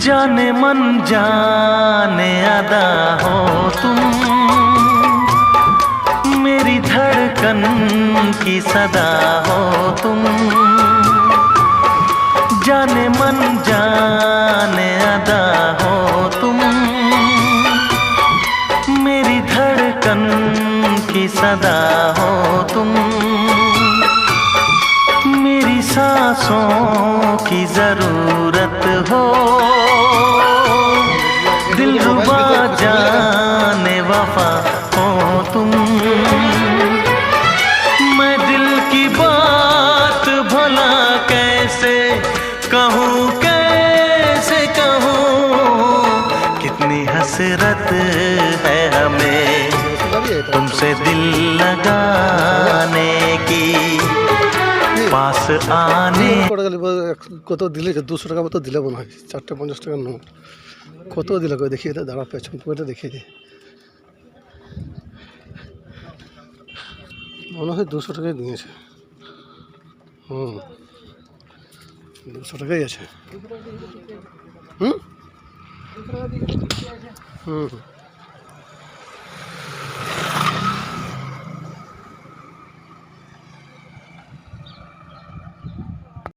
जाने मन जाने अदा हो तुम, मेरी धड़कन की सदा हो तुम। जाने मन जाने अदा हो तुम, मेरी धड़कन की सदा हो तुम। मेरी सांसों की जरूरत हो, दिलरुबा जाने वफा हो तुम। मैं दिल की बात भला कैसे कहूँ, कैसे कहूँ। कितनी हसरत है हमें तुमसे दिल लगाने की, पास आने। কত দিলে 200 টাকা মতো দিলে মনে হয়, 4টে 50 টাকার নোট কত দিলে কই দেখিয়ে দে, দাঁড়া পেছন পকেটে দেখিয়ে দে। মনে হয় 200 টাকাই দিয়েছে। 200 টাকাই আছে।